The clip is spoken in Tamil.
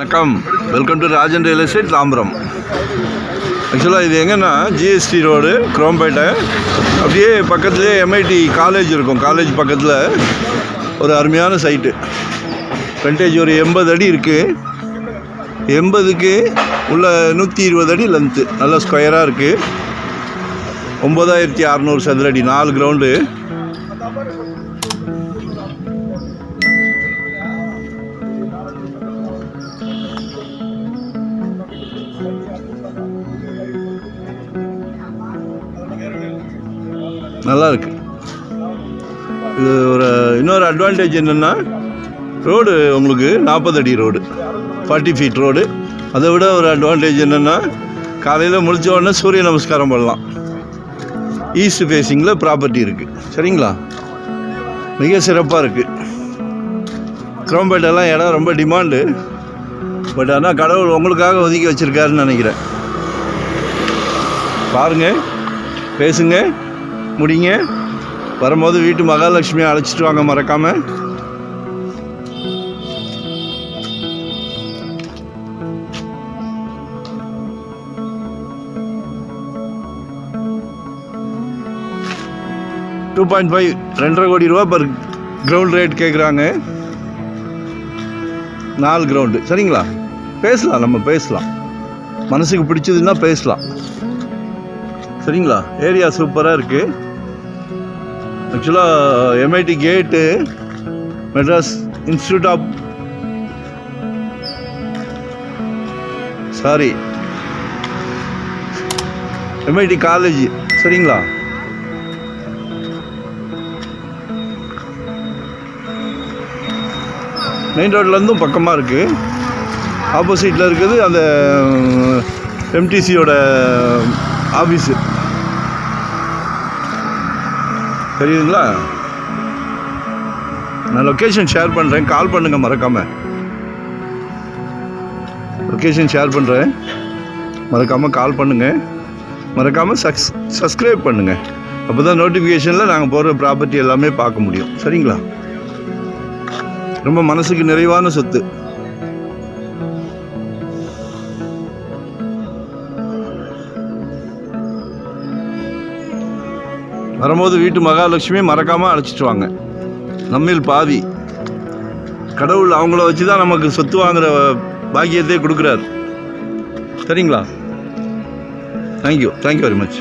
வணக்கம், welcome to Rajan real estate Tambaram. ஆக்சுவலாக இது எங்கன்னா ஜிஎஸ்டி ரோடு குரோம்பேட்டை, அப்படியே பக்கத்துலேயே எம்ஐடி காலேஜ் இருக்கும். காலேஜ் பக்கத்தில் ஒரு அருமையான சைட்டு. ஃப்ரண்டேஜ் ஒரு 80 அடி இருக்குது. 80க்கு உள்ள 120 அடி லென்த்து, நல்லா ஸ்கொயராக இருக்குது. 9600 சதுர அடி, 4 கிரவுண்டு. நல்லா இருக்கு. இது இன்னொரு அட்வான்டேஜ் என்னென்னா, ரோடு உங்களுக்கு 40 அடி ரோடு, 40 ஃபீட் ரோடு. அதை விட ஒரு அட்வான்டேஜ் என்னென்னா, காலையில் முழிச்ச உடனே சூரிய நமஸ்காரம் பண்ணலாம். ஈஸ்ட் ஃபேஸிங்கில் ப்ராப்பர்ட்டி இருக்குது. சரிங்களா, மிக சிறப்பாக இருக்குது. குரோம்பேட்டெல்லாம் இடம் ரொம்ப டிமாண்டு. பட் ஆனால் கடவுள் உங்களுக்காக ஒதுக்கி வச்சுருக்காருன்னு நினைக்கிறேன். பாருங்கள், பேசுங்க, முடிங்க. வரும்போது வீட்டு மகாலட்சுமியை அழைச்சிட்டு வாங்க மறக்காமல். $2.5 2.5 கோடி ரூபா பர் கிரவுண்ட் ரேட் கேட்குறாங்க. 4 கிரவுண்டு. சரிங்களா, பேசலாம், நம்ம பேசலாம். மனசுக்கு பிடிச்சதுன்னா பேசலாம். சரிங்களா, ஏரியா சூப்பராக இருக்குது. ஆக்சுவலாக MIT gate, Madras institute of MIT college. சரிங்களா, மெயின் ரோட்லேருந்தும் பக்கமாக இருக்குது. ஆப்போசிட்டில் இருக்குது அந்த எம்டிசியோட ஆஃபீஸு. தெரியுதுங்களா? நான் லொக்கேஷன் ஷேர் பண்ணுறேன், கால் பண்ணுங்கள் மறக்காமல். லொக்கேஷன் ஷேர் பண்ணுறேன், மறக்காமல் கால் பண்ணுங்கள். மறக்காமல் சப்ஸ்கிரைப் பண்ணுங்கள். அப்போ தான் நோட்டிஃபிகேஷனில் நாங்கள் போடுற ப்ராப்பர்ட்டி எல்லாமே பார்க்க முடியும். சரிங்களா, ரொம்ப மனசுக்கு நிறைவான சொத்து. வரும்போது வீட்டு மகாலட்சுமி மறக்காமல் அழைச்சிட்டு வாங்க. நம்மில் பாதி கடவுள் அவங்கள வச்சு தான் நமக்கு சொத்து வாங்குகிற பாக்கியத்தை கொடுக்குறாரு. சரிங்களா, தேங்க்யூ வெரி மச்.